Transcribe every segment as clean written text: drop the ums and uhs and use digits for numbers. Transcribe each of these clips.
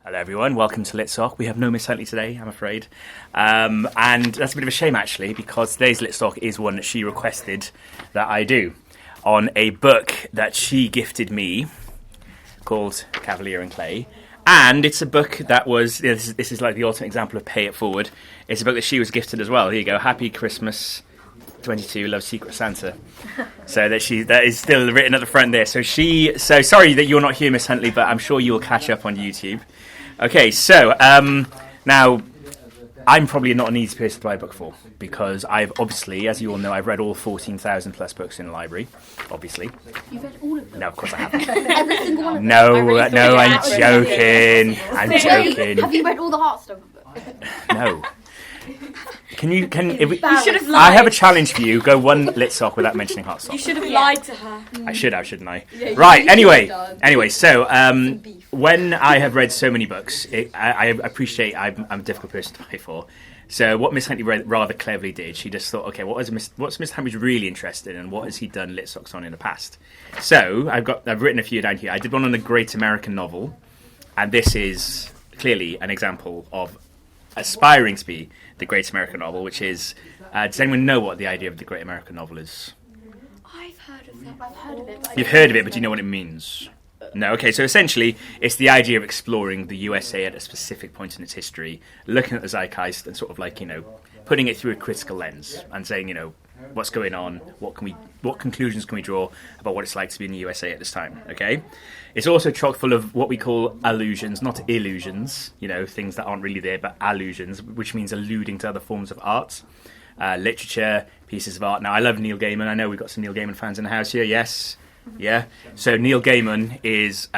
Hello everyone, welcome to Lit Soc. We have no Miss Huntley today, I'm afraid. And that's a bit of a shame actually, because today's Lit Soc is one that she requested that I do on a book that she gifted me called Kavalier and Clay. And it's a book that was, this is like the ultimate example of pay it forward. It's a book that she was gifted as well. Here you go, Happy Christmas 22, Love Secret Santa. So that is still written at the front there. So sorry that you're not here, Miss Huntley, but I'm sure you'll catch up on YouTube. Okay, so now I'm probably not an easy person to buy a book for, because I've obviously, as you all know, I've read all 14,000 plus books in the library, obviously. You've read all of them? No, of course I haven't. Every single one of them? No, I'm joking. I'm joking. Have you read all the Hearthstone books? No. You should have lied. I have a challenge for you. Go one Lit Soc without mentioning Hearthstone. You should have lied to her. I should have, shouldn't I? Yeah, right, anyway, so when I have read so many books, I appreciate I'm a difficult person to buy for. So what Miss Huntley rather cleverly did, she just thought, okay, what's Miss Huntley's really interested in, and what has he done Lit Socs on in the past? So I've written a few down here. I did one on the Great American Novel, and this is clearly an example of aspiring to be the Great American Novel, which is, does anyone know what the idea of the Great American Novel is? I've heard of it. I've heard of it. You've heard of it, but do you know what it means? No, okay, so essentially, it's the idea of exploring the USA at a specific point in its history, looking at the zeitgeist and sort of like, putting it through a critical lens and saying, what's going on, what conclusions can we draw about what it's like to be in the USA at this time, okay? It's also chock full of what we call allusions, not illusions, things that aren't really there, but allusions, which means alluding to other forms of art, literature, pieces of art. Now, I love Neil Gaiman. I know we've got some Neil Gaiman fans in the house here, yes? Yeah? So Neil Gaiman is,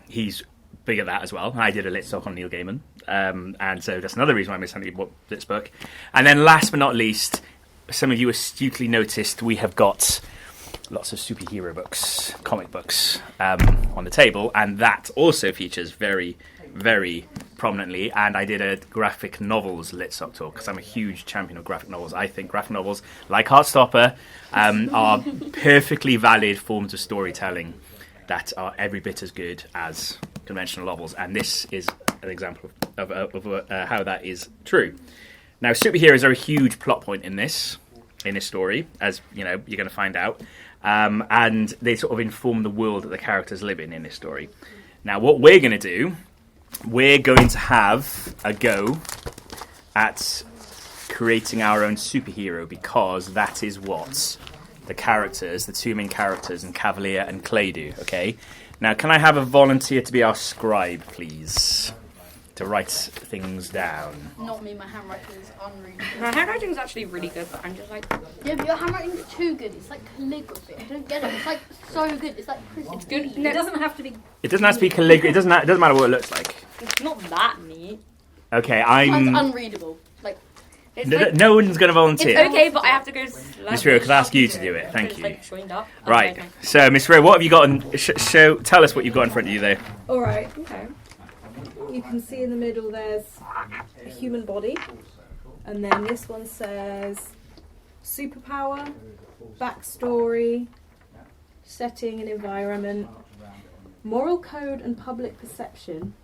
he's big at that as well. I did a Lit Soc on Neil Gaiman, and so that's another reason why I Miss Huntley bought this book. And then last but not least, some of you astutely noticed we have got lots of superhero books, comic books on the table, and that also features very, very prominently. And I did a graphic novels Lit Soc talk, because I'm a huge champion of graphic novels. I think graphic novels, like Heartstopper, are perfectly valid forms of storytelling that are every bit as good as conventional novels, and this is an example of how that is true. Now, superheroes are a huge plot point in this story, as you're going to find out, and they sort of inform the world that the characters live in this story. Now, what we're going to do, we're going to have a go at creating our own superhero, because that is what the two main characters in Kavalier and Clay do, okay? Now, can I have a volunteer to be our scribe, please? To write things down. Not me, my handwriting is unreadable. My handwriting is actually really good, but I'm just like... Yeah, but your handwriting is too good. It's like calligraphy. I don't get it. It's like so good. It's like... It's good. No, it doesn't have to be... It doesn't have to be calligraphy. It doesn't matter what it looks like. It's not that neat. Okay, It's unreadable. Like... No one's going to volunteer. It's okay, but I have to go... Miss Rio, could I ask you to do it? Thank you. Like, joined up. Right, Okay. so Miss Rio, what have you got on... tell us what you've got in front of you there. Alright, okay. You can see in the middle there's a human body, and then this one says superpower, backstory, setting and environment, moral code and public perception,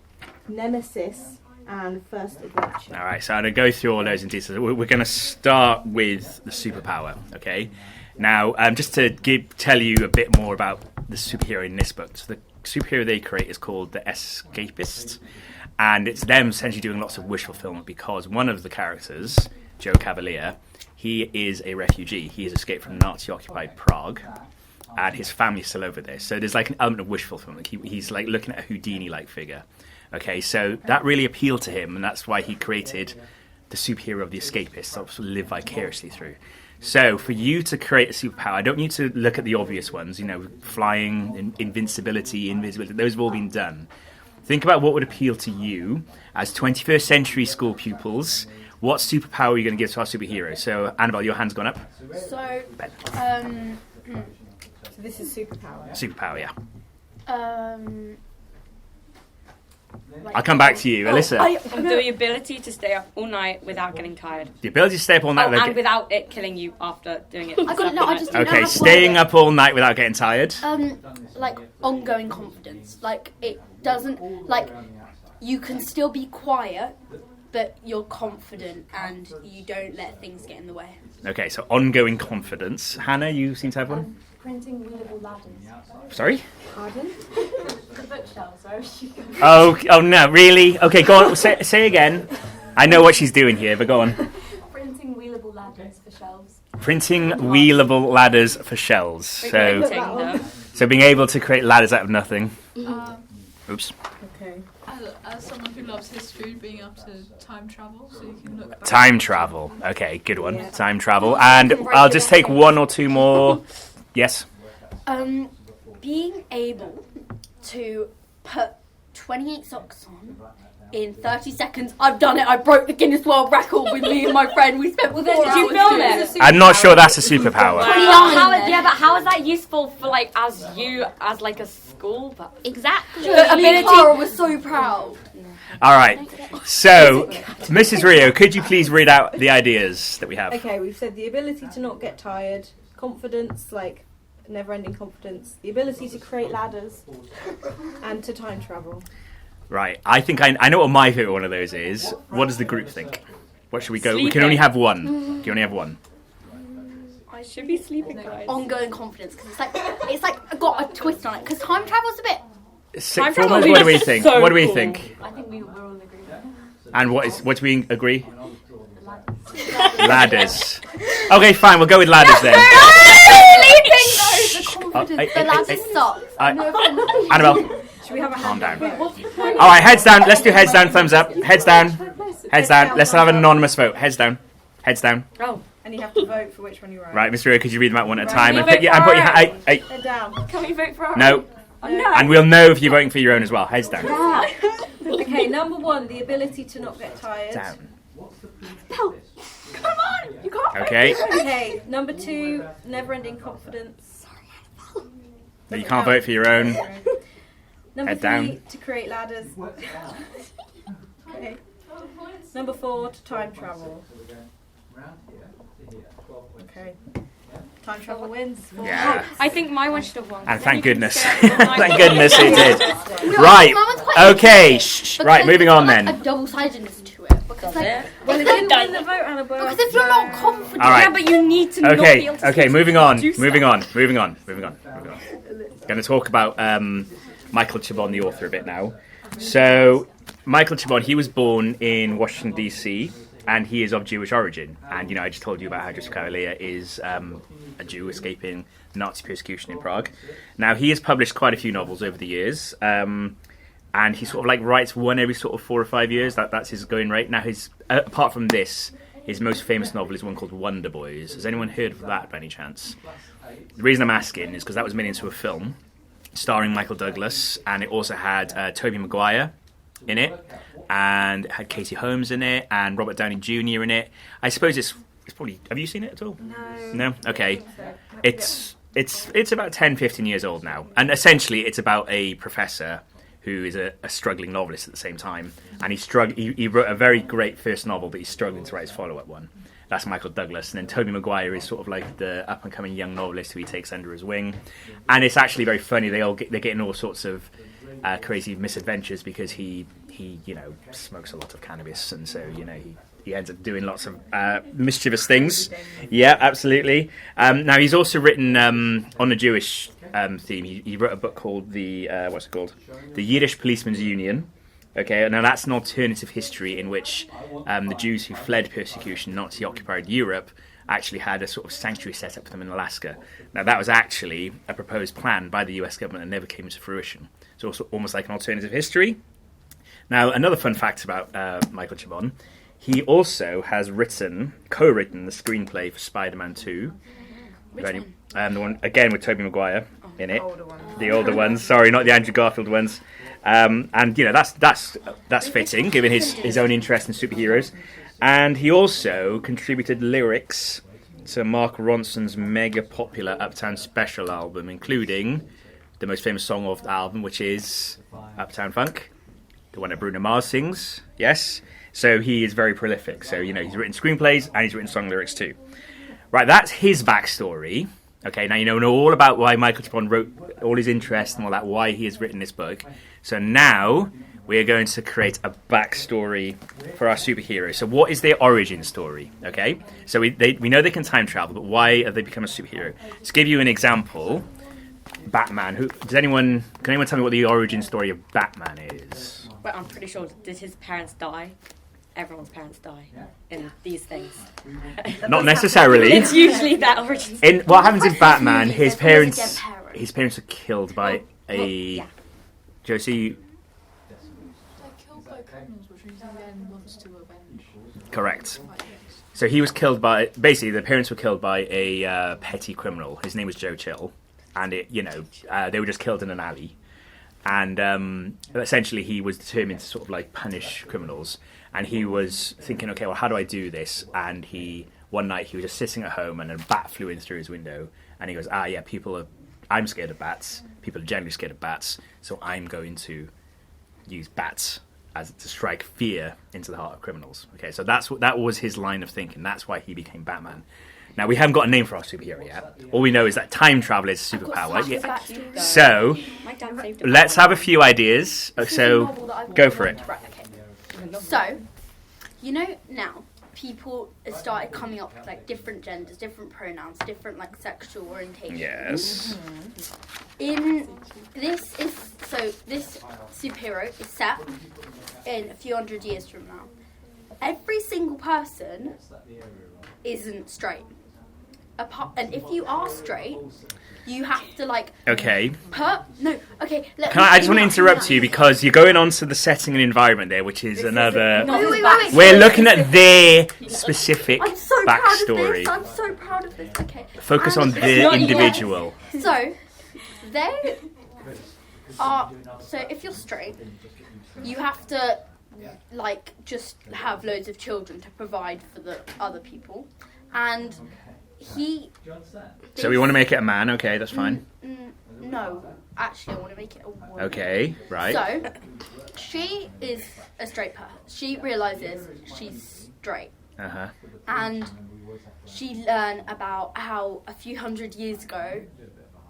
nemesis, and first adventure. All right, so I'm going to go through all those in detail. We're going to start with the superpower, okay? Now, just to tell you a bit more about the superhero in this book. So the superhero they create is called the Escapist, and it's them essentially doing lots of wish fulfillment, because one of the characters, Joe Kavalier, he is a refugee. He has escaped from Nazi-occupied Prague, and his family's still over there. So there's like an element of wish fulfillment. He's like looking at a Houdini-like figure. Okay, so that really appealed to him, and that's why he created the superhero of the Escapist, to live vicariously through. So for you to create a superpower, I don't need to look at the obvious ones, flying, invincibility, invisibility. Those have all been done. Think about what would appeal to you as 21st century school pupils. What superpower are you going to give to our superhero? So, Annabelle, your hand's gone up. So, So this is superpower. Superpower, yeah. Like, I'll come back to you, Alyssa. The ability to stay up all night without getting tired. The ability to stay up all night and without it killing you after doing it. I got it. No, I just don't know Okay, how to staying word it. up all night without getting tired. Like ongoing confidence. Like it doesn't like you can still be quiet, but you're confident and you don't let things get in the way. Okay, so ongoing confidence. Hannah, you seem to have one? Printing wheelable ladders. Sorry? Pardon? The bookshelves, where is she going? Oh no, really? Okay, go on, say again. I know what she's doing here, but go on. Printing wheelable ladders for shelves. Printing wheelable ladders for shelves. So being able to create ladders out of nothing. Oops. Okay. As someone who loves history, being able to time travel, so you can look back. Time travel. Okay, good one. Yeah. Time travel. And I'll just take one or two more. Yes? Being able to put 28 socks on in 30 seconds. I've done it. I broke the Guinness World Record with me and my friend. We spent 4 hours. Did you film it? I'm not sure that's a superpower. But how is that useful for like as like a school? But Exactly. The ability. Clara was so proud. All right. So, Mrs. Rio, could you please read out the ideas that we have? Okay, we've said the ability to not get tired, confidence, like never-ending confidence, the ability to create ladders, and to time travel. Right. I think I know what my favourite one of those is. What does the group think? What should we go? We can Sleeping. only have one. Can you only have one? I should be sleeping, guys. Ongoing confidence because it's like got a twist on it because time travel's a bit. Sixth travel formers, what do we is think? so What do we cool. think? I think we're all in agreement. And what do we agree? Ladders. Okay, fine. We'll go with ladders then. The ladders suck. Annabelle, Should we have a calm hand? down. All right, heads down. Let's do heads down. Thumbs up. Heads down. Heads down. Let's have an anonymous vote. Heads down. Heads down. Oh, And you have to vote for which one you write. Right, Mr. Rio, could you read them out one at a Right. time? Can And we put your vote for hand. our Head down. can we vote for our No. Oh, no. And we'll know if you're voting for your own as well. Heads down. Okay, number 1, the ability to not get tired. Down. Come on, you can't. Okay. Okay, number 2, never-ending confidence. You can't vote for your own. Number Head 3, down. to create ladders. Okay. Number 4, to time travel. Okay. Time travel wins. Yeah. I think my one should have won. And thank You can goodness. stay up all night. Thank goodness it did. No, Right. my one's quite Okay. easy Shh. Right, because moving it's on got, like, then. a double-sidedness to it because like, Well, it didn't win the vote, Annabelle. because if you're not confident, All right. Yeah, but you need to not be Okay, able to okay, see moving on, do stuff. moving on. Going to talk about Michael Chabon, the author, a bit now. So, Michael Chabon, he was born in Washington, D.C., and he is of Jewish origin. And, you know, I just told you about how Joseph Kavalier is a Jew escaping Nazi persecution in Prague. Now, he has published quite a few novels over the years, and he sort of like writes one every sort of 4 or 5 years. That's his going rate. Now, apart from this, his most famous novel is one called Wonder Boys. Has anyone heard of that by any chance? The reason I'm asking is because that was made into a film starring Michael Douglas, and it also had Tobey Maguire in it, and it had Katie Holmes in it, and Robert Downey Jr. in it. I suppose it's probably... Have you seen it at all? No? Okay. It's about 10, 15 years old now, and essentially it's about a professor who is a struggling novelist at the same time, and he wrote a very great first novel, but he's struggling to write his follow-up one. That's Michael Douglas, and then Tobey Maguire is sort of like the up-and-coming young novelist who he takes under his wing, and it's actually very funny. They're getting all sorts of crazy misadventures because he smokes a lot of cannabis, and so he ends up doing lots of mischievous things. Yeah, absolutely. Now he's also written on a Jewish theme. He wrote a book called the Yiddish Policeman's Union. Okay, now that's an alternative history in which the Jews who fled persecution, Nazi-occupied Europe, actually had a sort of sanctuary set up for them in Alaska. Now that was actually a proposed plan by the US government and never came into fruition. So it's almost like an alternative history. Now, another fun fact about Michael Chabon, he also has co-written the screenplay for Spider-Man 2. The one, again, with Tobey Maguire in it. The older ones, sorry, not the Andrew Garfield ones. And, that's fitting, given his own interest in superheroes. And he also contributed lyrics to Mark Ronson's mega-popular Uptown Special album, including the most famous song of the album, which is Uptown Funk, the one that Bruno Mars sings, yes? So he is very prolific. So, he's written screenplays and he's written song lyrics too. Right, that's his backstory. Okay, now you know all about why Michael Chabon wrote all his interests and all that, why he has written this book. So now we are going to create a backstory for our superhero. So what is their origin story? Okay, so we know they can time travel, but why have they become a superhero? To give you an example, Batman. Can anyone tell me what the origin story of Batman is? Well, I'm pretty sure. Did his parents die? Everyone's parents die in these things. Not necessarily. It's usually that origin. In what happens in Batman, his There's parents always are killed by Josie. They're killed by criminals, which he then wants to avenge. Correct. So he was killed by, basically the parents were killed by a petty criminal. His name was Joe Chill, and they were just killed in an alley. And essentially he was determined to sort of like punish criminals. And he was thinking, okay, well, how do I do this? And one night he was just sitting at home, and a bat flew in through his window. And he goes, I'm scared of bats. People are generally scared of bats. So I'm going to use bats to strike fear into the heart of criminals. Okay, so that was his line of thinking. That's why he became Batman. Now, we haven't got a name for our superhero yet. All we know is that time travel is a superpower. Yeah. So, let's have a few ideas. So, go for it. Right, okay. So, now people have started coming up with like different genders, different pronouns, different like sexual orientations. Yes. This superhero is set in a few hundred years from now. Every single person isn't straight. And if you are straight, you have to like. Okay. Okay. I just want to interrupt you because you're going on to the setting and environment there, which is another. Wait. We're looking at their specific I'm so backstory. proud of this. I'm so proud of this. Okay. Focus on the individual. So, they are. So, if you're straight, you have to like just have loads of children to provide for the other people, and So we want to make it a man. Okay, that's fine. No, actually, I want to make it a woman. Okay, right. So, she is a straight person. She realizes she's straight. Uh-huh. And she learned about how a few hundred years ago,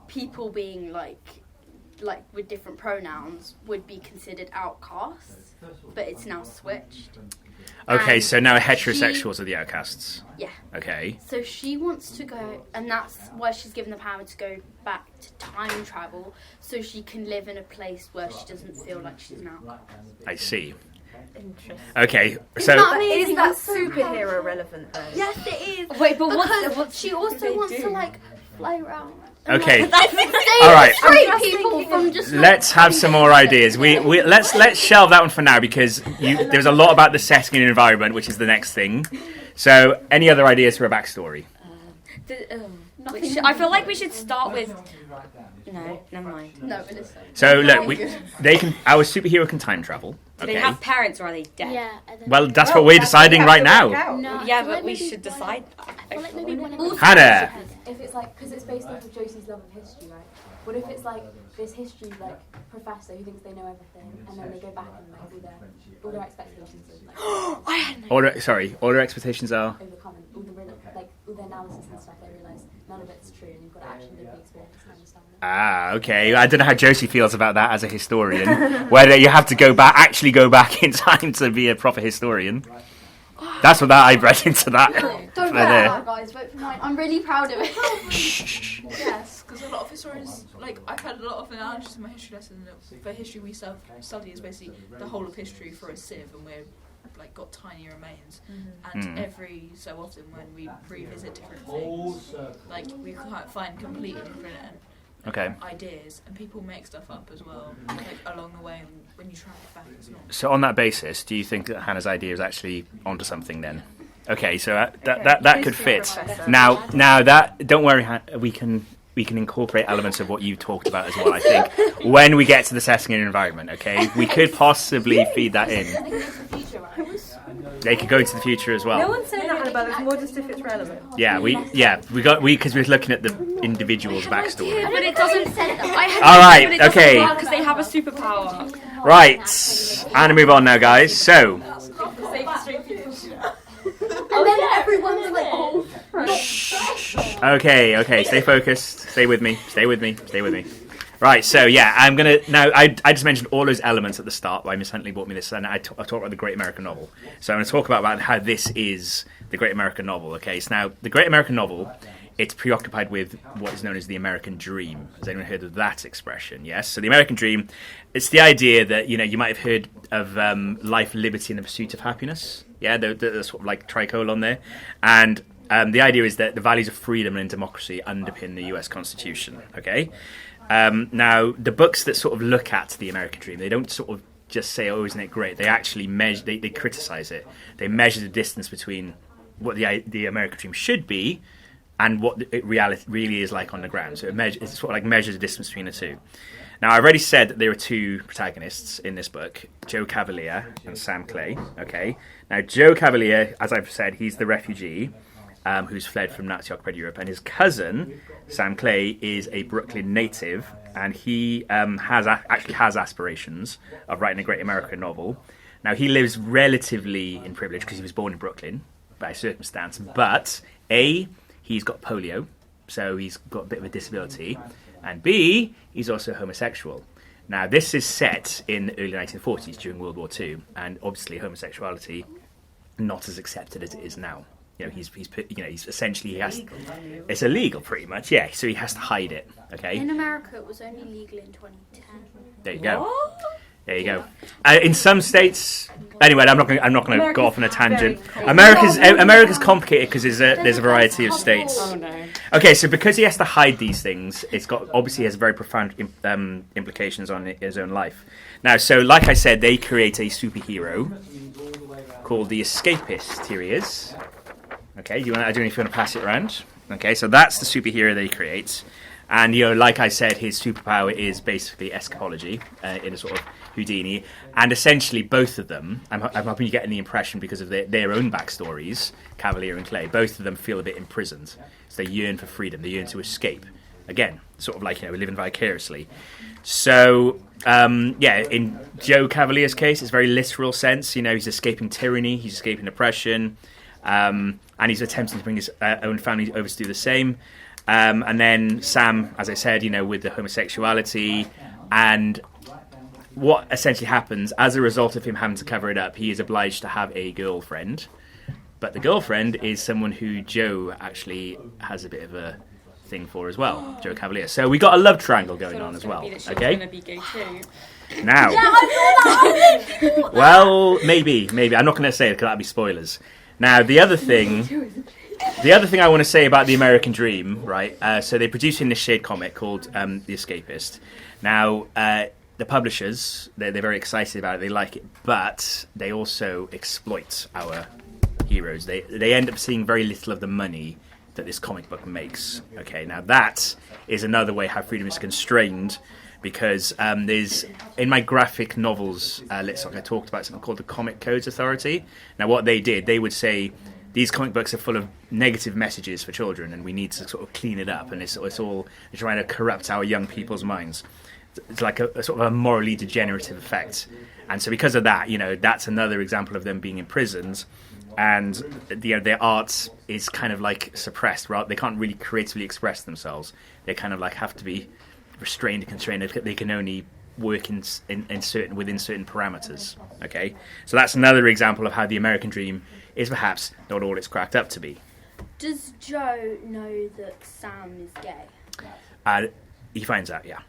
people being like with different pronouns would be considered outcasts, but it's now switched. Okay, And so now heterosexuals are the outcasts. Yeah. Okay. So she wants to go, and that's why she's given the power to go back to time travel, so she can live in a place where she doesn't feel like she's an outcast. I see. Interesting. Okay, so Is that superhero relevant though? Yes, it is. Wait, but because she also wants to like fly around. okay. All right. Straight people from just. Let's have some more ideas. Let's shelve that one for now because there's a lot about the setting and environment, which is the next thing. So, any other ideas for a backstory? I feel like we should start with. No, never mind. No, it is. So look, our superhero can time travel. Do Okay. they have parents or are they dead? Yeah. Well, that's what we're deciding right now. No, Yeah, but we should decide. I feel like maybe one of them. Hannah. If it's like, because it's based off of Josie's love of history, right? What if it's like this history like professor who thinks they know everything, and then they go back and like all their expectations are like All their expectations are. overcome, and all their analysis and stuff. They realise none of it's true, and you've got to actually live the experience and understand it. Ah, okay. I don't know how Josie feels about that as a historian. Whether you have to actually go back in time to be a proper historian. That's what I've read into that. Don't vote for that, guys. Vote for mine. I'm really proud of it. Yes, because a lot of historians, like I've had a lot of analogies in my history lesson. For history, we study is basically the whole of history for a sieve, and we're like got tiny remains. And every so often, when we revisit different things, like we can't find completely different ideas, and people make stuff up as well, like along the way. And when you try it back, it's not. So on that basis, do you think that Hannah's idea is actually onto something then? Okay, so that could fit. Now that don't worry, we can incorporate elements of what you talked about as well. I think when we get to the setting and environment, okay, we could possibly feed that in. They could go into the future as well. No one's saying that, Annabelle. It's more just if it's relevant. Yeah, because we're looking at the individual's backstory. But it doesn't say that. All right, okay. Because they have a superpower. Right, I'm gonna move on now, guys. So, And then everyone's like, oh. okay, stay focused. Stay with me. Right, so yeah, I'm gonna now. I just mentioned all those elements at the start. Why Miss Huntley brought me this, and I talked about the Great American Novel. So I'm going to talk about how this is the Great American Novel. Okay, so now the Great American Novel, it's preoccupied with what is known as the American Dream. Has anyone heard of that expression? Yes. So the American Dream, it's the idea that you might have heard of life, liberty, and the pursuit of happiness. Yeah, the sort of like tricolon there, and the idea is that the values of freedom and democracy underpin the U.S. Constitution. Okay. Now, the books that sort of look at the American Dream, they don't sort of just say, "Oh, isn't it great?" They actually measure, they criticize it. They measure the distance between what the American Dream should be and what it really is like on the ground. So it sort of like measures the distance between the two. Now, I've already said that there are two protagonists in this book, Joe Kavalier and Sam Clay. Okay. Now, Joe Kavalier, as I've said, he's the refugee who's fled from Nazi-occupied Europe, and his cousin, Sam Clay, is a Brooklyn native, and he has aspirations of writing a great American novel. Now, he lives relatively in privilege because he was born in Brooklyn by circumstance, but A, he's got polio, so he's got a bit of a disability, and B, he's also homosexual. Now, this is set in the early 1940s during World War II, and obviously homosexuality not as accepted as it is now. He's essentially it's illegal pretty much, yeah. So he has to hide it. Okay. In America, it was only legal in 2010. There you go. What? There you go. In some states, anyway, I'm not going to go off on a tangent. America's complicated because there's a variety of states. Oh no. Okay, so because he has to hide these things, it's got obviously has very profound implications on his own life. Now, so like I said, they create a superhero called the Escapist. Here he is. Okay, I don't know if you want to pass it around. Okay, so that's the superhero they create. And, like I said, his superpower is basically escapology in a sort of Houdini. And essentially, both of them, I'm hoping you're getting the impression because of their own backstories, Kavalier and Clay, both of them feel a bit imprisoned. So they yearn for freedom, they yearn to escape. Again, sort of like, living vicariously. So, in Joe Cavalier's case, it's a very literal sense. He's escaping tyranny, he's escaping oppression. And he's attempting to bring his own family over to do the same. And then Sam, as I said, with the homosexuality. And what essentially happens, as a result of him having to cover it up, he is obliged to have a girlfriend. But the girlfriend is someone who Joe actually has a bit of a thing for as well, Joe Kavalier. So we got a love triangle going on as well. Okay? Going to be gay too. Now. Yeah, I thought that. Well, maybe. I'm not going to say it because that'd be spoilers. Now, the other thing I want to say about the American Dream, right? So they're producing this shared comic called The Escapist. Now, the publishers, they're very excited about it. They like it, but they also exploit our heroes. They end up seeing very little of the money that this comic book makes. Okay, now that is another way how freedom is constrained. Because there's, in my graphic novels, Lit Soc, I talked about something called the Comic Codes Authority. Now, what they did, they would say, these comic books are full of negative messages for children, and we need to sort of clean it up, and it's all they're trying to corrupt our young people's minds. It's like a sort of a morally degenerative effect. And so because of that, that's another example of them being imprisoned, and their art is kind of like suppressed, right? They can't really creatively express themselves. They kind of like have to be restrained and constrained. They can only work within certain parameters. Okay, so that's another example of how the American Dream is perhaps not all it's cracked up to be. Does Joe know that Sam is gay? He finds out, yeah.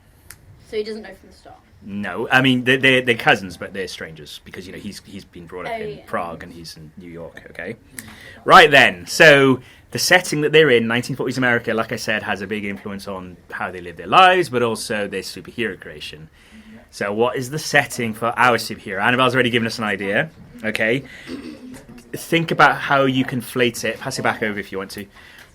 So he doesn't know from the start. No, I mean they're cousins, but they're strangers because he's been brought up in Prague and he's in New York. Okay, right then. So the setting that they're in, 1940s America, like I said, has a big influence on how they live their lives, but also their superhero creation. So what is the setting for our superhero? Annabelle's already given us an idea. Okay, think about how you conflate it. Pass it back over if you want to.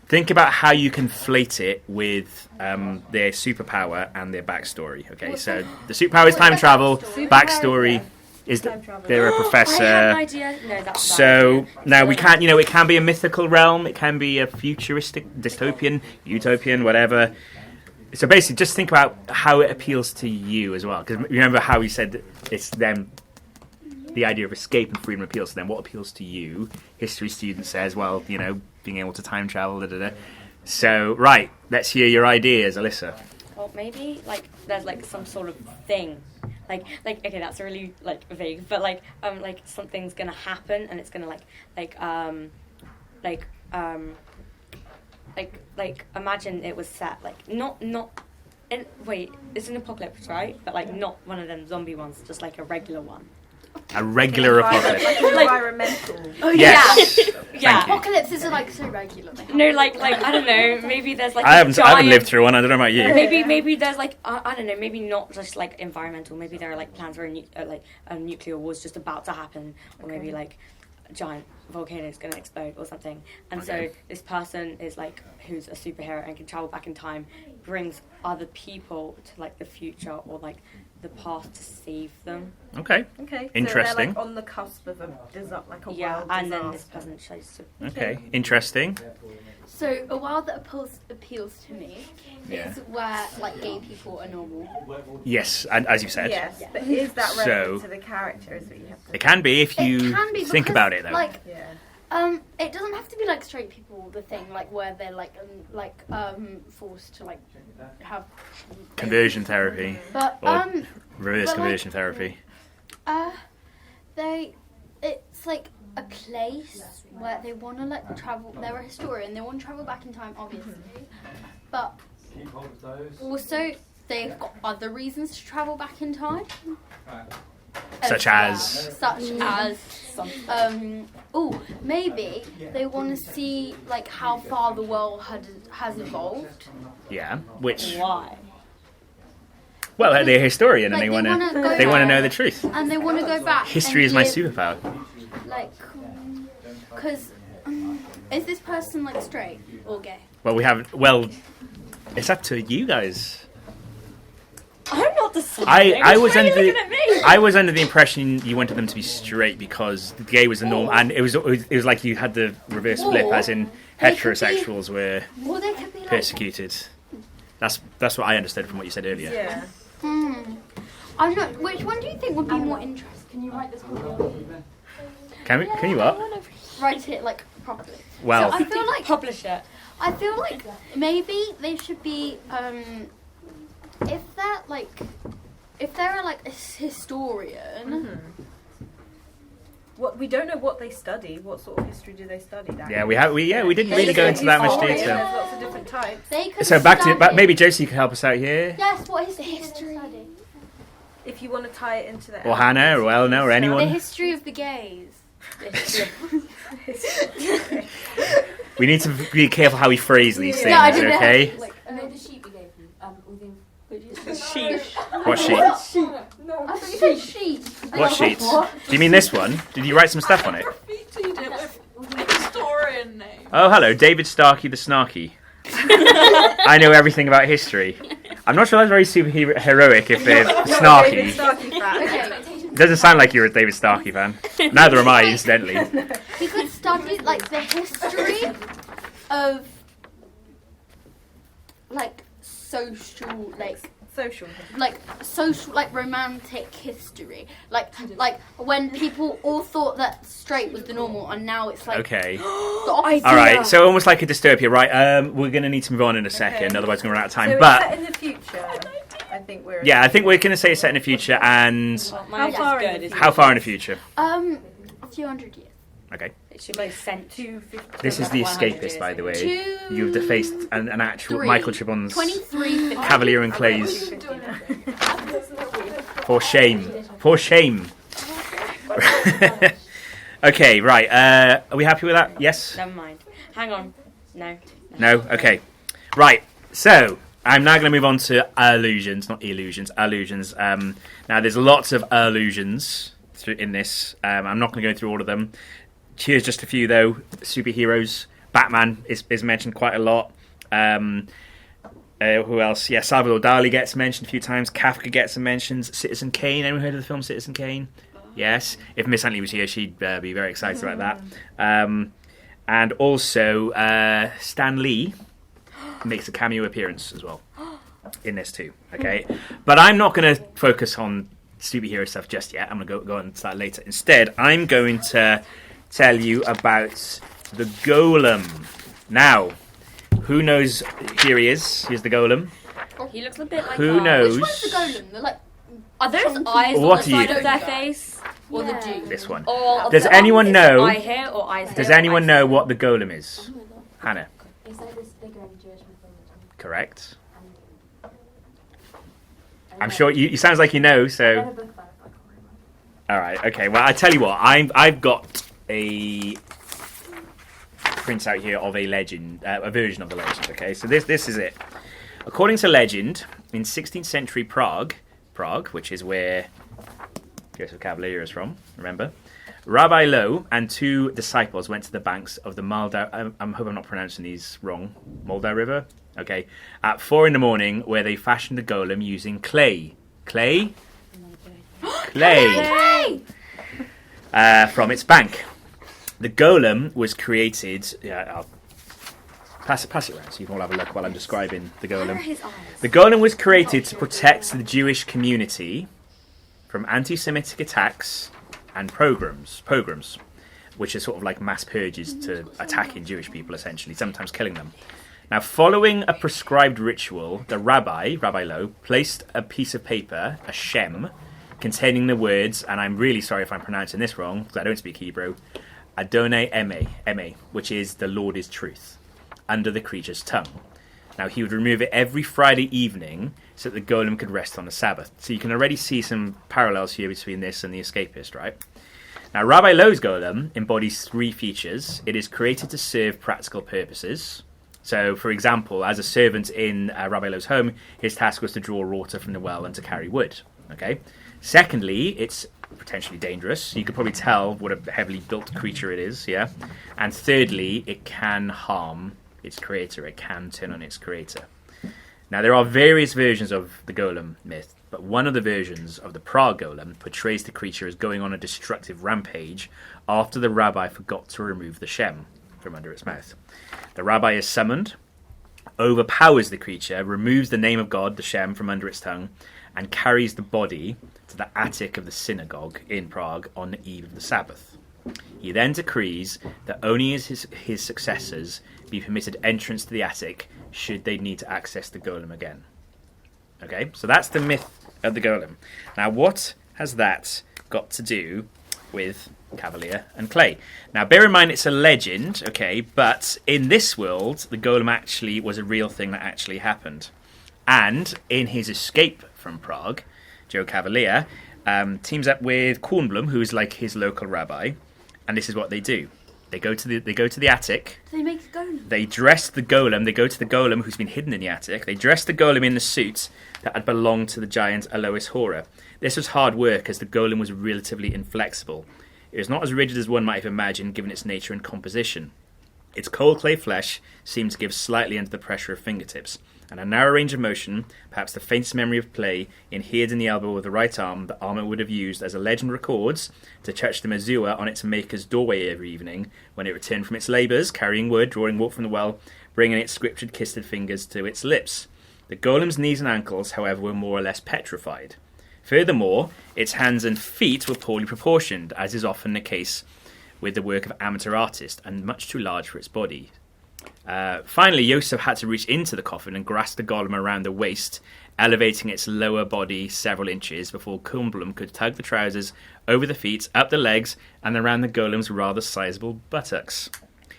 Think about how you conflate it with their superpower and their backstory. Okay, so the superpower is time travel. Backstory is that they're a professor. I had an idea. No, that's so now we can't. It can be a mythical realm. It can be a futuristic, dystopian, utopian, whatever. So basically, just think about how it appeals to you as well. Because remember how we said that it's them. The idea of escape and freedom appeals to them. What appeals to you? History student says, well, being able to time travel. Da, da, da. So, right, let's hear your ideas, Alyssa. Or maybe like there's like some sort of thing, like okay, that's really like vague, but like something's gonna happen and it's gonna like imagine it was set like not wait, it's an apocalypse, right? But like not one of them zombie ones, just like a regular one. A regular apocalypse. Like environmental. Oh Yes. Yeah. Apocalypses are like so regular. No, like I don't know. Maybe there's like I haven't lived through one. I don't know about you. Maybe there's like I don't know. Maybe not just like environmental. Maybe there are like plans where a nuclear war's just about to happen, or maybe like a giant volcano is going to explode or something. And so this person is like who's a superhero and can travel back in time, brings other people to like the future or like the past to save them. Okay. Interesting. So they're like on the cusp of a like a world and disaster. then this person shows to. Okay. Interesting. So a world that appeals to me Yeah. is where like gay people are normal. Yes, and as you said, Yes, but is that relevant to the character? Is what you have to it can be if you It can be think because, about it, though. Like, Yeah. it doesn't have to be like straight people. The thing, like where they're forced to like have Conversion therapy But or reverse but, conversion therapy. It's like a place where they want to like travel. They're a historian. They want to travel back in time, obviously, but also they've got other reasons to travel back in time. Such as maybe they want to see like how far the world has evolved. Yeah, which Why? well, they're a historian and Like, they want wanna to go they want to back. know the truth. And they want to go back. History and is my live, superpower. Like, because is this person like straight or gay? Well, we have. Well, it's up to you guys. I'm not deciding. I was Why are you under looking at me? I was under the impression you wanted them to be straight because the gay was the norm, and it was like you had the reverse flip, as in they could be- heterosexuals were Or they could be like. persecuted. That's what I understood from what you said earlier. Yeah. I'm not. Which one do you think would be more interesting? Can you write this one? Can you what? Write it like properly. Well, So I feel like Publish it. I feel like maybe they should be if they're like a historian. What we don't know what they study. What sort of history do they study? That yeah, we didn't really go into that much There's detail. lots of different types. They could So back to study- maybe Josie could help us out here, Yes, what is the history? If you want to tie it into that. or Hannah, or Eleanor, or The anyone. history of the gays. We need to be careful how we phrase these things, Yeah, I didn't okay? have, like, No, the sheep we gave you. Sheep. What sheet? I thought you said sheep. What sheet? Do you mean this one? Did you write some stuff on it? Graffitied it with a historian name. Oh, hello, David Starkey the Snarky. I know everything about history. I'm not sure that's very super heroic if they're snarky. Okay. Doesn't sound like you're a David Starkey fan. Neither am I, incidentally. We could study like the history of like social romantic history, like when people all thought that straight was the normal and now it's like Okay. the opposite. All right, so almost like a dystopia, right? We're going to need to move on in a second, otherwise we're going to run out of time. So But it's set in the future. I think we're. yeah, I think we're going to say it's set in the future, and How far in the how far in the future? A few hundred years. Okay. It should be sent to. This is the 100 Escapist, by the way. Two, You've defaced an actual three, Michael Chabon's 23. Cavalier and Clays. For shame. For shame. Okay, right. Are we happy with that? Yes? Never mind. Hang on. No. No? Okay. Right. So, I'm now going to move on to illusions. Not illusions. Illusions. Now, there's lots of illusions in this. I'm not going to go through all of them. Here's just a few, though. Superheroes. Batman is mentioned quite a lot. Who else? Yeah, Salvador Dali gets mentioned a few times. Kafka gets some mentions. Citizen Kane. Anyone heard of the film Citizen Kane? Yes. If Miss Antley was here, she'd be very excited about that. And also, Stan Lee makes a cameo appearance as well in this too. Okay, but I'm not going to focus on superhero stuff just yet. I'm going to go on to that later. Instead, I'm going to tell you about the Golem. Now, who knows? Here he is. Here's the Golem. He looks a bit like Who knows? Which one's the golem? They're like, Are those Chunky. eyes What on do the you side of their think? face? or the Yeah. Jew? This one. Or Does the- anyone is it know- Eye here or eyes here? Does or anyone eyes know here? what the golem is? Oh my god. Hannah. It's like this figure in Jewish mythology. Correct. And I'm sure you sounds like you know, I read so... a book about it, but I can't remember. All right, okay. Well, I tell you what, I've got a printout here of a legend, a version of the legend. Okay, so this is it. According to legend, in 16th century Prague, which is where Joseph Kavalier is from, remember, Rabbi Lowe and 2 disciples went to the banks of the Moldau. I hope I'm not pronouncing these wrong. Moldau River. Okay, at 4 a.m, where they fashioned the golem using clay. Clay. Hey! From its bank. The golem was created. Yeah, I'll pass it around so you can all have a look while I'm describing the Where are golem. his eyes? The golem was created to protect the Jewish community from anti-Semitic attacks and pogroms, which are sort of like mass purges to attacking Jewish people, essentially, sometimes killing them. Now, following a prescribed ritual, the Rabbi Lowe, placed a piece of paper, a shem, containing the words, and I'm really sorry if I'm pronouncing this wrong, because I don't speak Hebrew, Adonai Eme, which is the Lord is truth, under the creature's tongue. Now, he would remove it every Friday evening so that the golem could rest on the Sabbath. So you can already see some parallels here between this and the escapist, right? Now, Rabbi Lowe's golem embodies 3 features. It is created to serve practical purposes. So, for example, as a servant in Rabbi Lowe's home, his task was to draw water from the well and to carry wood. Okay. Secondly, it's potentially dangerous. You could probably tell what a heavily built creature it is, yeah? And thirdly, it can harm its creator. It can turn on its creator. Now, there are various versions of the golem myth, but one of the versions of the Prague golem portrays the creature as going on a destructive rampage after the rabbi forgot to remove the shem from under its mouth. The rabbi is summoned, overpowers the creature, removes the name of God, the shem, from under its tongue, and carries the body to the attic of the synagogue in Prague on the eve of the Sabbath. He then decrees that only his successors be permitted entrance to the attic should they need to access the golem again. Okay, so that's the myth of the golem. Now, what has that got to do with Kavalier and Clay? Now, bear in mind it's a legend, okay, but in this world, the golem actually was a real thing that actually happened. And in his escape from Prague, Joe Kavalier teams up with Kornblum, who is like his local rabbi, and this is what they do. They go to the attic. So they make a golem. They dress the golem. They go to the golem who's been hidden in the attic. They dress the golem in the suit that had belonged to the giant Alois Horer. This was hard work as the golem was relatively inflexible. It was not as rigid as one might have imagined given its nature and composition. Its cold clay flesh seemed to give slightly under the pressure of fingertips, and a narrow range of motion, perhaps the faintest memory of play, adhered in the elbow of the right arm that Armour would have used, as a legend records, to touch the mezuzah on its maker's doorway every evening, when it returned from its labours, carrying wood, drawing water from the well, bringing its scriptured-kisted fingers to its lips. The golem's knees and ankles, however, were more or less petrified. Furthermore, its hands and feet were poorly proportioned, as is often the case with the work of amateur artists, and much too large for its body. Finally, Yosef had to reach into the coffin and grasp the golem around the waist, elevating its lower body several inches before Kornblum could tug the trousers over the feet, up the legs, and around the golem's rather sizable buttocks.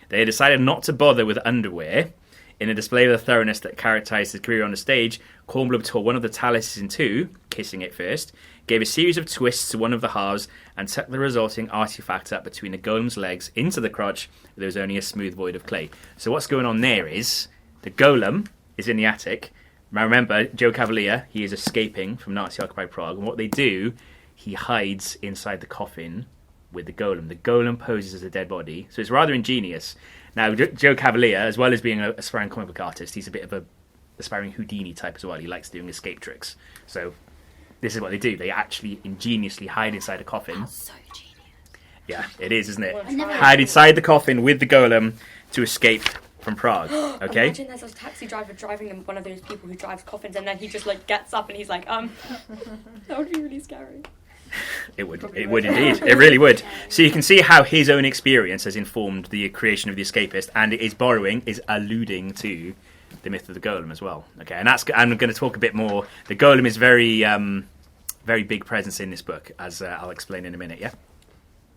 They had decided not to bother with underwear. In a display of the thoroughness that characterised his career on the stage, Kornblum tore one of the talises in two, kissing it first, gave a series of twists to one of the halves, and tucked the resulting artifact up between the golem's legs into the crotch, where there was only a smooth void of clay. So what's going on there is, the golem is in the attic. Now remember, Joe Kavalier, he is escaping from Nazi-occupied Prague, and what they do, he hides inside the coffin with the golem. The golem poses as a dead body, so it's rather ingenious. Now, Joe Kavalier, as well as being an aspiring comic book artist, he's a bit of a aspiring Houdini type as well. He likes doing escape tricks. So this is what they do. They actually ingeniously hide inside a coffin. That's so genius. Yeah, it is, isn't it? I never Hide inside the coffin with the golem to escape from Prague. Okay? Imagine there's a taxi driver driving him, one of those people who drives coffins, and then he just like gets up and he's like, that would be really scary. It would indeed. It really would. So you can see how his own experience has informed the creation of The Escapist, and it is alluding to the myth of the golem as well. Okay, and I'm going to talk a bit more. The golem is very big presence in this book, as I'll explain in a minute. Yeah.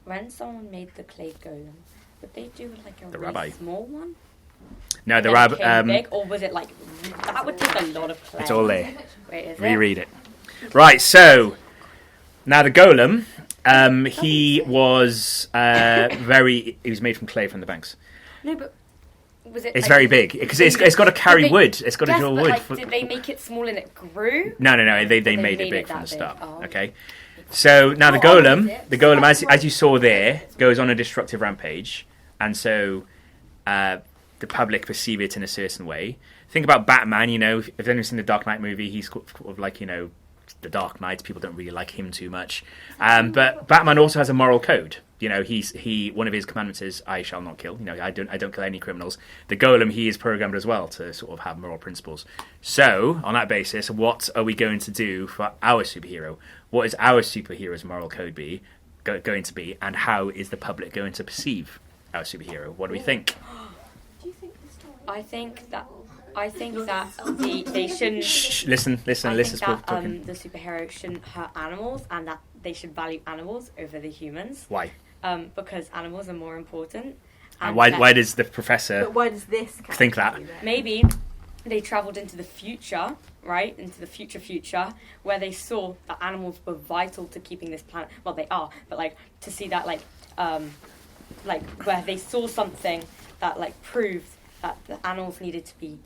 When someone made the clay golem, would they do like a The really rabbi. small one? No, the Then it rabbi. became big, or was it like that would take a lot of clay? It's all there. Wait, is it? Reread it. Right. So now the golem. He was He was made from clay from the banks. No, but was it? It's like, very big because it's got to carry Did they- wood. It's got to Yes, draw but, wood. like, did they make it small and it grew? No. They They made it made big it from the that big. start. Oh. Okay. So now the How old golem, is it? the golem, as you saw there, goes on a destructive rampage, and so the public perceive it in a certain way. Think about Batman. You know, if anyone's seen the Dark Knight movie, he's sort of like, you know, the Dark Knight. People don't really like him too much, but Batman also has a moral code. You know, he one of his commandments is I shall not kill. You know, I don't kill any criminals. The golem, he is programmed as well to sort of have moral principles. So on that basis, what are we going to do for our superhero? What is our superhero's moral code going to be, and how is the public going to perceive our superhero? What do we think? Do you think the story? I think that they shouldn't. Shh, listen. I think Listen's that talking. the superhero shouldn't hurt animals, and that they should value animals over the humans. Why? Because animals are more important. And that why does the professor But why does this think that? character do that? maybe they travelled into the future, right? Into the future, where they saw that animals were vital to keeping this planet. Well, they are, but like to see that like where they saw something that like proved that the animals needed to be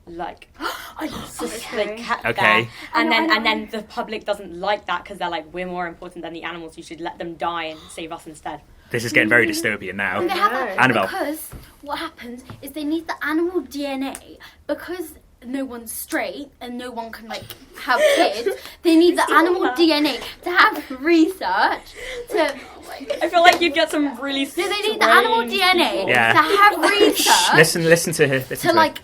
like kept Okay. there. And then the public doesn't like that because they're like, we're more important than the animals. You should let them die and save us instead. This is getting very dystopian now. And they have that Annabelle. because what happens is they need the animal DNA because no one's straight and no one can like have kids. They need the animal DNA to have research to. I feel like you'd get some really. No, they need the animal DNA Yeah. to have research. Listen to her. Listen To her. like,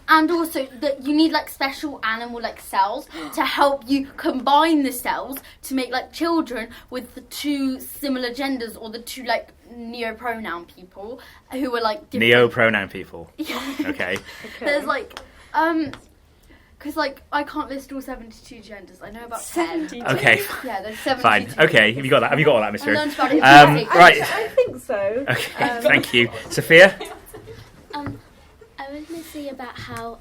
and also that you need like special animal like cells to help you combine the cells to make like children with the two similar genders or the two like neo-pronoun people who are like different. Neo-pronoun people. Yeah. Okay. There's like because like I can't list all 72 genders. I know about 10. 72. Okay. Yeah, there's 72. Fine. Okay. Have you got that? Have you got all that, I Mister? learned about it in physics. Right. I think so. Okay. Thank you, Sophia. I was going to say about how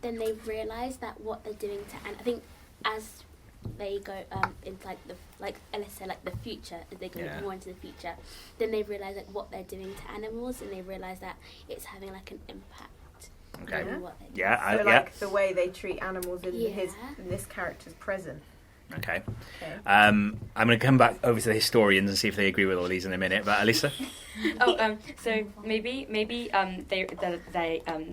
then they realise that what they're doing to, and I think as they go into like let's say like the future, as they go more into the future, then they realise like what they're doing to animals, and they realise that it's having like an impact. Okay. On what they're doing. Yeah. So like the way they treat animals in Yeah. in this character's present. Okay. Okay. I'm going to come back over to the historians and see if they agree with all these in a minute. But Alisa. So maybe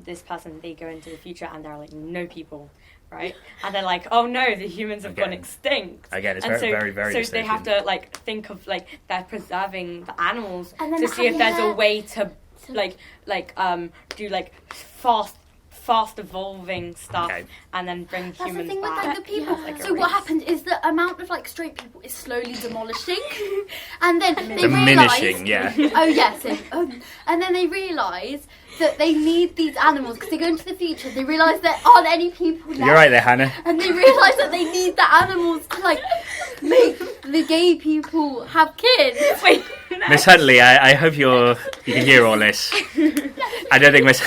this person, they go into the future and there are like no people, right? And they're like, oh no, the humans have gone Again. extinct. Again, it's And very, very So they have dystopian. to like think of like they're preserving the animals And then to see if there's a way to do like fast evolving stuff Okay. and then bring That's the humans thing with back. like the people. Like a So what race. happened is the amount of like straight people is slowly demolishing, and then they Diminishing. realise. Yeah. Oh yes, and then they realise that they need these animals because they go into the future. They realise there aren't any people left. You're right there, Hannah. And they realise that they need the animals to like make the gay people have kids. Wait, Miss Huntley, I hope you can hear all this. I don't think Miss.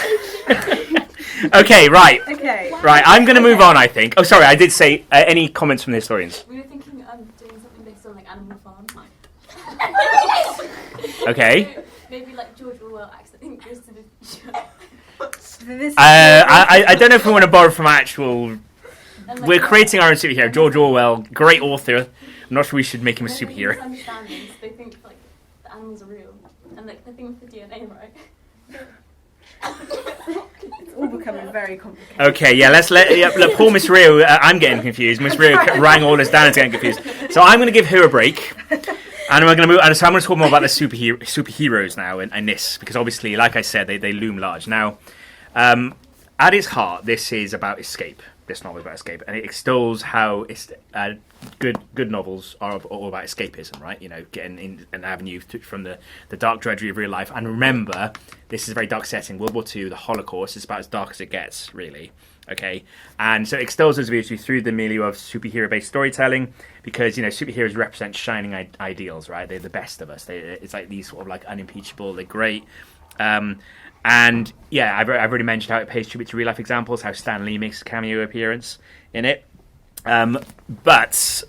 Okay, right. Okay. Right, I'm going to move on, I think. Oh, sorry, I did say any comments from the historians. We were thinking doing something based on like Animal Farm. Okay. Maybe like George Orwell accidentally goes to the future. So this I don't know if we want to borrow from actual... And, like, We're creating our own superhero. George Orwell, great author. I'm not sure we should make him a when they superhero. misunderstand this, they think like the animals are real, and like the thing with the DNA, right? it's all becoming very complicated. Okay, yeah, let poor Miss Rio, I'm getting confused. Miss Rio rang all this down and getting confused. So I'm going to give her a break. And we're going to move. And so I'm going to talk more about the superheroes now and this, because obviously, like I said, they loom large. Now, at its heart, this is about escape. This novel is about escape, and it extols how good novels are all about escapism, right? You know, getting in an avenue from the dark drudgery of real life. And remember, this is a very dark setting. World War II, the Holocaust, is about as dark as it gets, really. Okay, and so it extols those views through the milieu of superhero-based storytelling, because, you know, superheroes represent shining ideals, right? They're the best of us. It's like these sort of like unimpeachable. They're great. And yeah, I've already mentioned how it pays tribute to real life examples, how Stan Lee makes a cameo appearance in it. But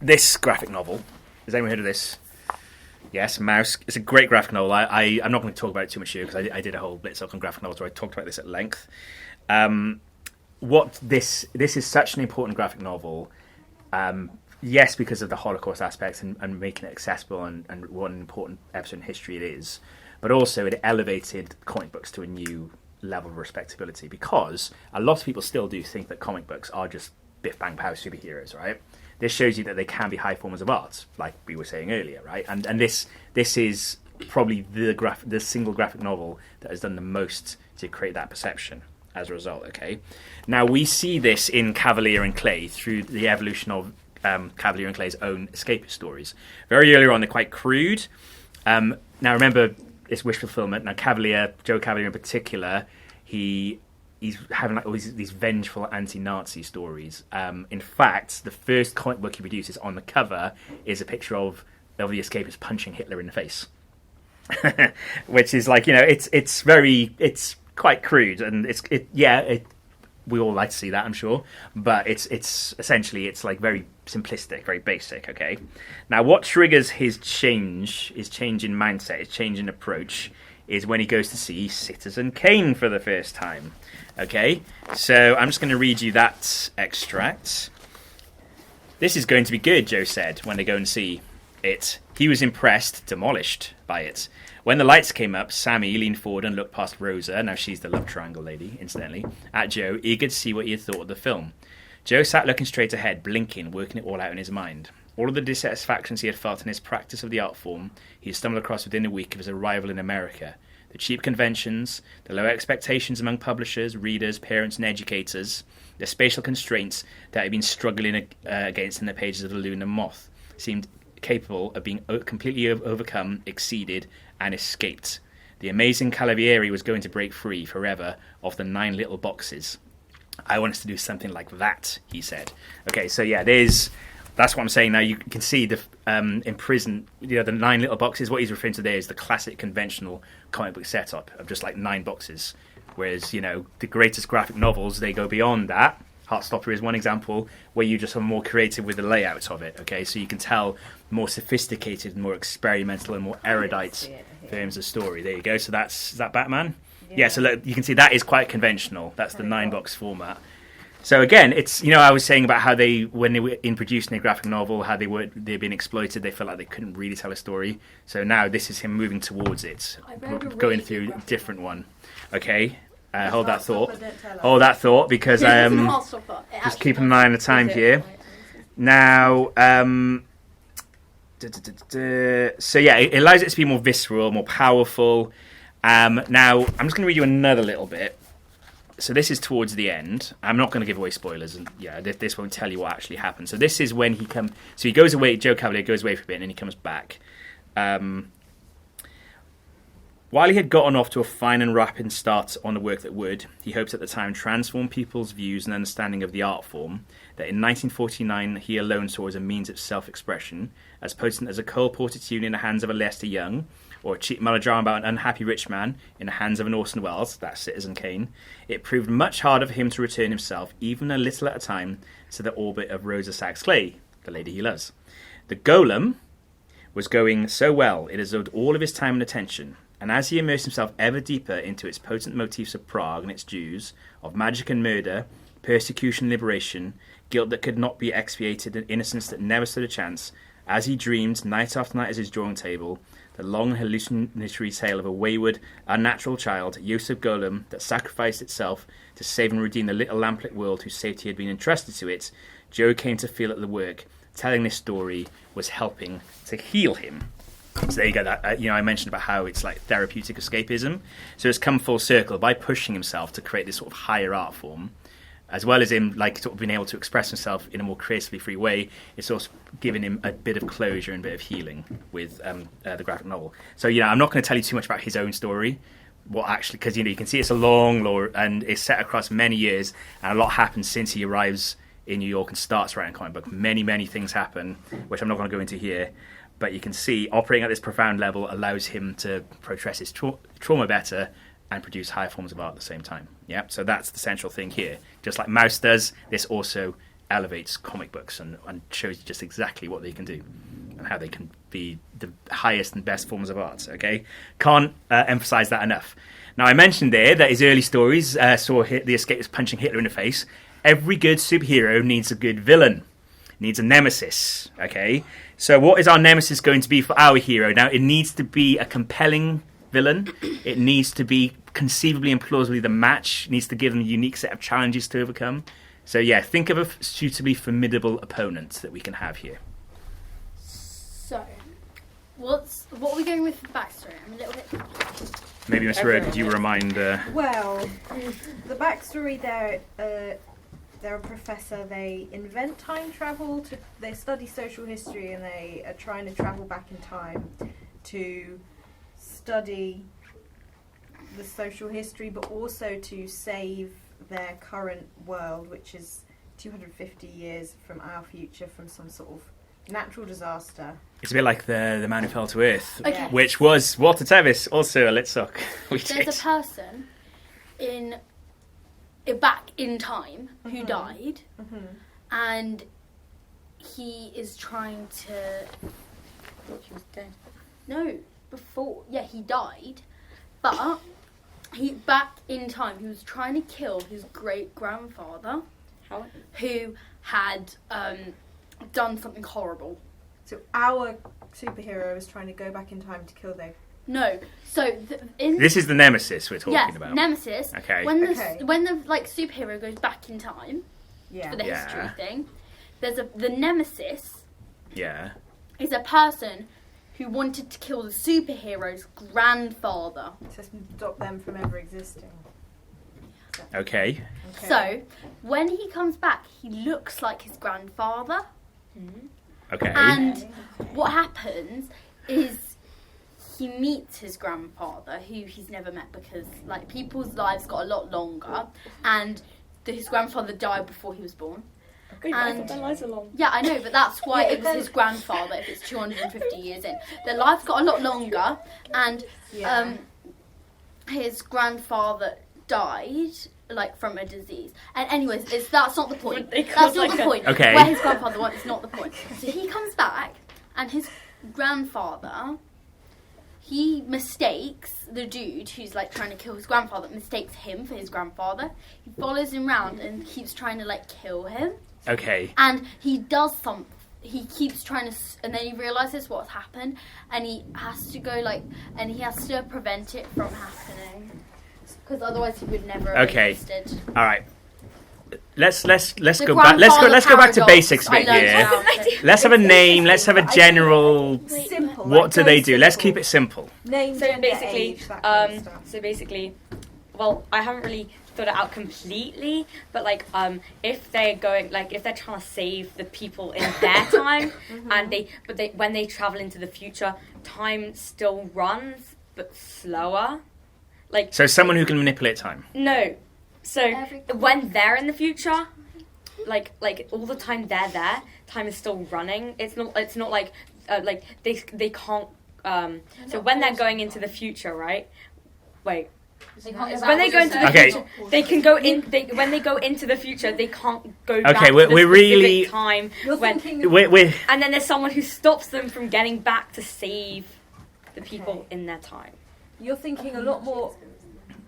this graphic novel, has anyone heard of this? Yes, Mouse. It's a great graphic novel. I'm not going to talk about it too much here because I did a whole Lit Soc on graphic novels where I talked about this at length. What this is such an important graphic novel. Yes, because of the Holocaust aspects and making it accessible and what an important episode in history it is. But also it elevated comic books to a new level of respectability, because a lot of people still do think that comic books are just biff bang pow superheroes, right? This shows you that they can be high forms of art, like we were saying earlier, right? And this is probably the single graphic novel that has done the most to create that perception as a result. Okay, now we see this in Kavalier and Clay through the evolution of Kavalier and Clay's own escapist stories. Very early on, they're quite crude. Now remember, it's wish fulfillment. Now Joe Kavalier in particular, he's having like all these vengeful anti-Nazi stories. In fact, the first comic book he produces, on the cover is a picture of the escapist punching Hitler in the face, which is like, you know, it's quite crude, and we all like to see that, I'm sure, but it's essentially like very simplistic, very basic. Okay, now what triggers his change in mindset, his change in approach, is when he goes to see Citizen Kane for the first time. Okay, so I'm just going to read you that extract. This is going to be good, Joe said when they go and see it. He was impressed, demolished by it. When the lights came up, Sammy leaned forward and looked past Rosa, now she's the love triangle lady, incidentally, at Joe, eager to see what he had thought of the film. Joe sat looking straight ahead, blinking, working it all out in his mind. All of the dissatisfactions he had felt in his practice of the art form, he had stumbled across within a week of his arrival in America. The cheap conventions, the low expectations among publishers, readers, parents and educators, the spatial constraints that he had been struggling against in the pages of The Loon and Moth, seemed capable of being completely overcome, exceeded, and escaped. The amazing Kavalier was going to break free forever of the 9 little boxes. I want us to do something like that, he said. Okay, so yeah, that's what I'm saying now. You can see the imprisoned, you know, the 9 little boxes. What he's referring to there is the classic conventional comic book setup of just like 9 boxes. Whereas, you know, the greatest graphic novels, they go beyond that. Heartstopper is one example where you just are more creative with the layouts of it. Okay, so you can tell more sophisticated, more experimental, and more erudite films of story. There you go. So is that Batman? Yeah. So look, you can see that is quite conventional. That's the 9-box format. So again, it's, you know, I was saying about how when they were in producing a graphic novel, how they'd been exploited. They felt like they couldn't really tell a story. So now this is him moving towards it, going through a different one. Okay. Hold that thought, because I am just keeping an eye on the time here. Now, so yeah, it allows it to be more visceral, more powerful. Now, I'm just going to read you another little bit. So this is towards the end. I'm not going to give away spoilers, and yeah, this won't tell you what actually happened. So this is when he goes away. Joe Kavalier goes away for a bit, and then he comes back. While he had gotten off to a fine and rapid start on the work that would, he hopes at the time, transform people's views and understanding of the art form, that in 1949 he alone saw as a means of self-expression, as potent as a Cole-Porter tune in the hands of a Lester Young, or a cheap melodrama about an unhappy rich man in the hands of an Orson Welles, that's Citizen Kane. It proved much harder for him to return himself, even a little at a time, to the orbit of Rosa Sachs Clay, the lady he loves. The Golem was going so well, it absorbed all of his time and attention. And as he immersed himself ever deeper into its potent motifs of Prague and its Jews, of magic and murder, persecution and liberation, guilt that could not be expiated and innocence that never stood a chance, as he dreamed night after night at his drawing table, the long hallucinatory tale of a wayward, unnatural child, Yosef Golem, that sacrificed itself to save and redeem the little lamplit world whose safety had been entrusted to it, Joe came to feel that the work, telling this story, was helping to heal him. So there you go. That I mentioned about how it's like therapeutic escapism. So it's come full circle by pushing himself to create this sort of higher art form. as well as him like sort of being able to express himself in a more creatively free way, it's also giving him a bit of closure and a bit of healing with the graphic novel. So I'm not going to tell you too much about his own story, because you can see it's a long lore and it's set across many years, and a lot happens since he arrives in New York and starts writing a comic book. Many things happen, which I'm not going to go into here. But you can see operating at this profound level allows him to process his trauma better and produce higher forms of art at the same time. Yeah, so that's the central thing here. Just like Mouse does, this also elevates comic books and shows you just exactly what they can do and how they can be the highest and best forms of art. Okay, can't emphasize that enough. Now, I mentioned there that his early stories saw the escapist punching Hitler in the face. Every good superhero needs a good villain, needs a nemesis. Okay, so what is our nemesis going to be for our hero? Now, it needs to be a compelling villain. It needs to be conceivably and plausibly the match. It needs to give them a unique set of challenges to overcome. So think of a suitably formidable opponent that we can have here. So, what are we going with for the backstory? I'm a little bit... Maybe, Mr. Rowe, could you remind... Well, the backstory there, they're a professor, they invent time travel, they study social history, and they are trying to travel back in time to study the social history, but also to save their current world, which is 250 years from our future, from some sort of natural disaster. It's a bit like the Man Who Fell to Earth, Okay. which was Walter Tevis, also a Lit Soc. There's a person back in time who died, and he is trying to... He was dead. No, before. Yeah, he died, but back in time, he was trying to kill his great-grandfather, who had done something horrible. So our superhero is trying to go back in time to kill their... No, so this is the nemesis we're talking about. Nemesis. Okay. When the superhero goes back in time for the Yeah. history thing, there's the nemesis. Yeah. Is a person who wanted to kill the superhero's grandfather. To stop them from ever existing. Okay. So when he comes back, he looks like his grandfather. Okay. And what happens is he meets his grandfather, who he's never met because, like, people's lives got a lot longer, and his grandfather died before he was born. And their lives are long. Yeah, I know, but that's why it was his grandfather. If it's 250 years in, their lives got a lot longer, and his grandfather died. Like, from a disease. And anyways, that's not the point. That's not the point. Okay. Where his grandfather went is not the point. So he comes back, and his grandfather, he mistakes the dude who's, like, trying to kill his grandfather, mistakes him for his grandfather. He follows him around and keeps trying to, like, kill him. Okay. And he does something. He keeps trying to, and then he realizes what's happened, and he has to go, like, and he has to prevent it from happening. Because otherwise he would never have existed. All right. Let's go back. Let's go back to basics a bit here. Let's have a name. Let's have a general. Simple. What do they do? Let's keep it simple. Name, So gender, basically, age, that kind of stuff. Well, I haven't really thought it out completely, but like, if they're going, like, if they're trying to save the people in their time, and when they travel into the future, time still runs, but slower. Like, So someone who can manipulate time. no, so when they're in the future, like all the time they're there, time is still running. It's not like they can't. So when they're going into the future, right? Wait. When they go into the future, they can go in. When they go into the future, they can't go back to the specific time. And then there's someone who stops them from getting back to save the people in their time. You're thinking a lot more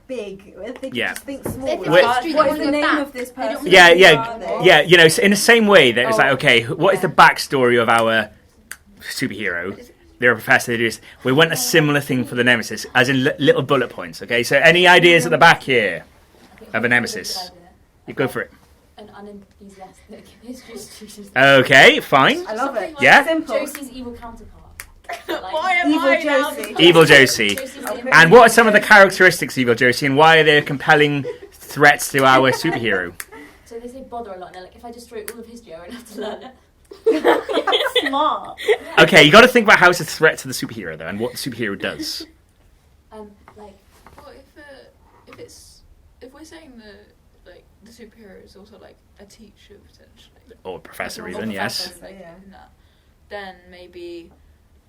big. Just think small. What is the name of this person? Yeah. You know, in the same way that it's like, okay, what is the backstory of our superhero? They're a professor. They do this. We want a similar thing for the nemesis, as in little bullet points. Okay, so any ideas at the back here of a nemesis? You go for it. An unenthusiastic history student. Okay, fine. I love it. Yeah. Simple. Josie's evil counterpart. Why am Evil I now? Josie. Evil Josie. And what are some of the characteristics of Evil Josie, and why are they compelling threats to our superhero? So bother a lot. And they're like, if I just threw all of history, I won't have to learn it. Smart. Okay, you got to think about how it's a threat to the superhero, though, and what the superhero does. Like, Well, if we're saying the superhero is also like a teacher potentially, Or a professor, Or even, yes. professor, like, Yeah. in that, then maybe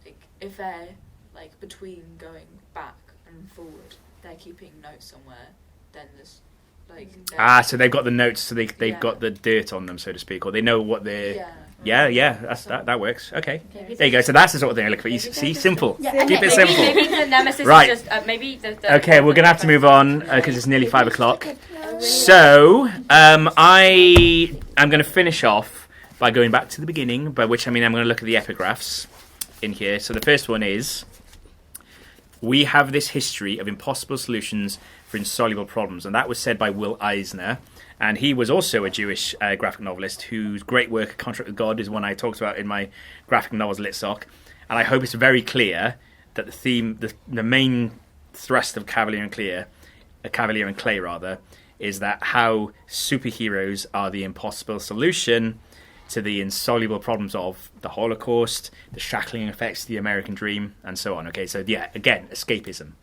like if they're like between going back and forward, they're keeping notes somewhere. Then there's like So they've got the notes, so they've Yeah. got the dirt on them, so to speak, or they know what they're... yeah. that works. Okay. There you go. So that's the sort of thing I look for. You see, simple. Yeah, Keep it okay. simple. Maybe the nemesis Right. is just maybe the Okay, we're going to have to move on because it's nearly 5 o'clock. So, I am going to finish off by going back to the beginning, by which I mean I'm going to look at the epigraphs in here. So the first one is, we have this history of impossible solutions for insoluble problems. And that was said by Will Eisner. And he was also a Jewish graphic novelist whose great work, Contract with God, is one I talked about in my graphic novels, Lit Soc. And I hope it's very clear that the theme, the main thrust of Kavalier and Clay, is that how superheroes are the impossible solution to the insoluble problems of the Holocaust, the shackling effects of the American dream, and so on. Okay, so yeah, again, escapism.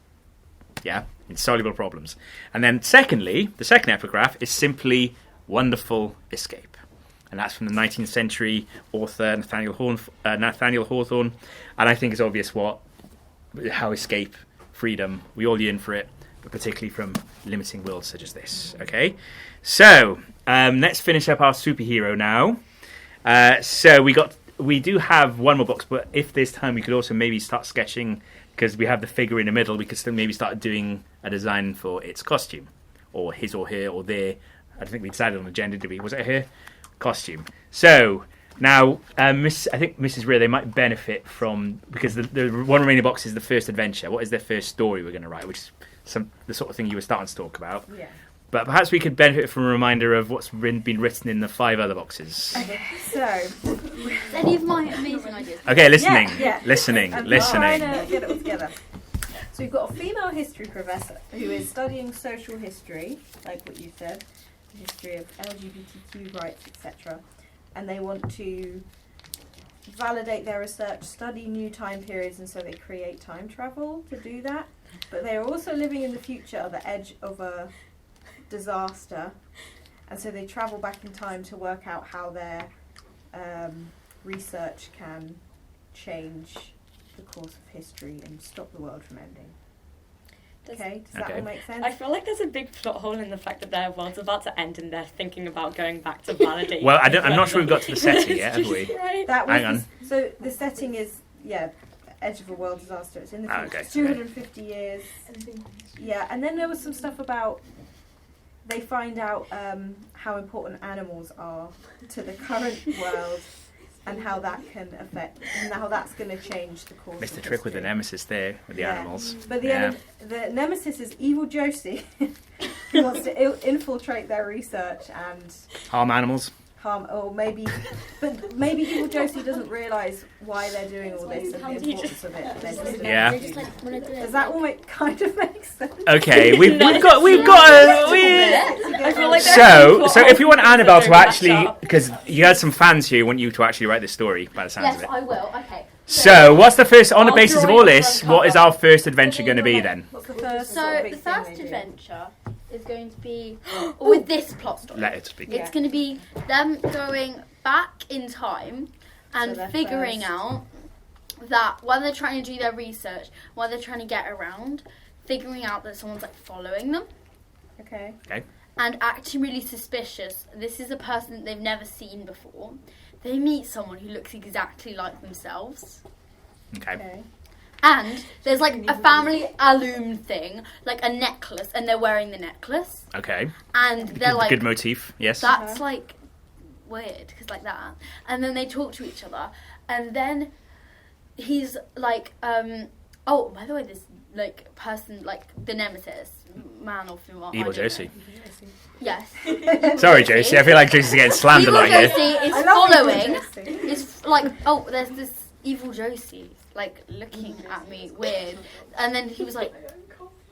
Yeah, insoluble problems. And then secondly, the second epigraph is simply wonderful escape. And that's from the 19th century author Nathaniel Hawthorne. And I think it's obvious how escape, freedom, we all yearn for it, but particularly from limiting worlds such as this. Okay, so let's finish up our superhero now. So we do have one more box, but if there's time, we could also maybe start sketching, because we have the figure in the middle. We could still maybe start doing a design for its costume, or his or her or their. I don't think we decided on the gender, did we? Was it her costume? So now, I think Mrs. Rear, they might benefit from, because the one remaining box is the first adventure. What is their first story we're going to write? Which is the sort of thing you were starting to talk about. Yeah. But perhaps we could benefit from a reminder of what's been written in the 5 other boxes. So, Any of my amazing ideas. Okay, listening. Yeah. Listening. I'm Listening. trying to get it all together. So we've got a female history professor who is studying social history, like what you said, the history of LGBTQ rights, etc. And they want to validate their research, study new time periods, and so they create time travel to do that. But they are also living in the future at the edge of a disaster, and so they travel back in time to work out how their research can change the course of history and stop the world from ending. Okay, does that all make sense? I feel like there's a big plot hole in the fact that their world's about to end and they're thinking about going back to validate. Well, I'm not sure we've got to the setting yet, have we? Right. That was Hang on. so the setting is edge of a world disaster. It's in the future. Okay. It's 250 years. Yeah, and then there was some stuff about they find out how important animals are to the current world and how that can affect and how that's going to change the course. Missed the of trick with the history. nemesis there with the animals. But the nemesis is evil Josie, who wants to infiltrate their research and Harm animals. harm, or maybe evil Josie doesn't realise why they're doing all this and the importance of it. They're just Yeah. They just like want to do it. Does that all kind of make sense? Okay, we've got I feel like so if you want Annabelle to actually, because you had some fans here who want you to actually write this story by the sounds Yes, of it. I will. Okay. So what's the first, on the I'll basis of draw all it this, from what is cover. our first adventure going to be then? What's the first? So sort of big the thing first they do? adventure is going to be with this plot story. Let it speak. It's going to be them going back in time and they're figuring first. out that while they're trying to do their research, while they're trying to get around, figuring out that someone's like following them Okay. and acting really suspicious. This is a person that they've never seen before. They meet someone who looks exactly like themselves. Okay. Okay. And there's like a family heirloom thing, like a necklace, and they're wearing the necklace. Okay. And they're like, Good motif. Yes. that's like weird, because like that. And then they talk to each other, and then he's like, oh, by the way, this like person, like the nemesis, man or female. I Evil don't know. Josie. Yes. Sorry, Josie. I feel like Josie's getting slammed a Evil lot here. Josie is I love following. evil Josie. It's like, oh, there's this evil Josie, like looking at me weird. And then he was like,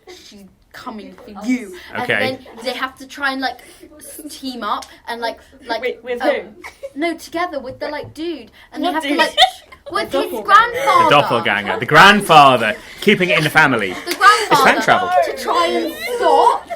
she's coming for you. Okay. And then they have to try and like team up and like Wait, with who? No, together with the like dude, and What they have dude? to like with his grandfather. The doppelganger, the grandfather, keeping it in the family. The grandfather time travel. to try and stop.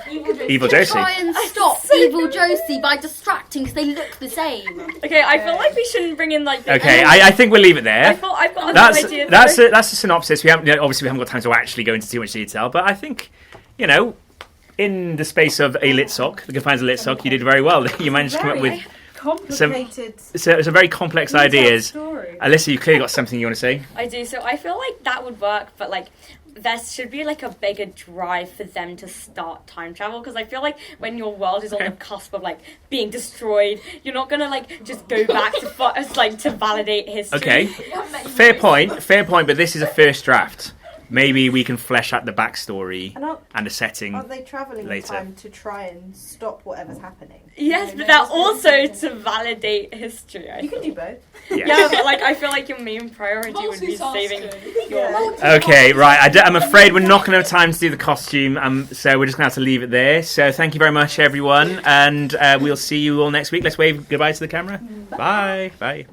Evil To Josie. try and stop evil Josie by distracting because they look the same. Okay, I feel like we shouldn't bring in like. Okay, I think we'll leave it there. I've got another idea. That's a synopsis. We haven't obviously we haven't got time to actually go into too much detail, but I think in the space of a Lit Soc, the confines of Lit Soc, you did very well. You managed to come up with Complicated. some very complex ideas. Story. Alyssa, you clearly got something you want to say. I do. So I feel like that would work, but like there should be like a bigger drive for them to start time travel, because I feel like when your world is on the cusp of like being destroyed, you're not gonna like just go back to validate history. Okay, fair point. But this is a first draft. Maybe we can flesh out the backstory and the setting. Aren't they travelling in later. time to try and stop whatever's happening? Yes, but they're also to validate history. You can do both. Yeah, but like I feel like your main priority would be saving your. Okay, right. I'm afraid we're not going to have time to do the costume, so we're just going to have to leave it there. So thank you very much, everyone, and we'll see you all next week. Let's wave goodbye to the camera. Bye. Bye.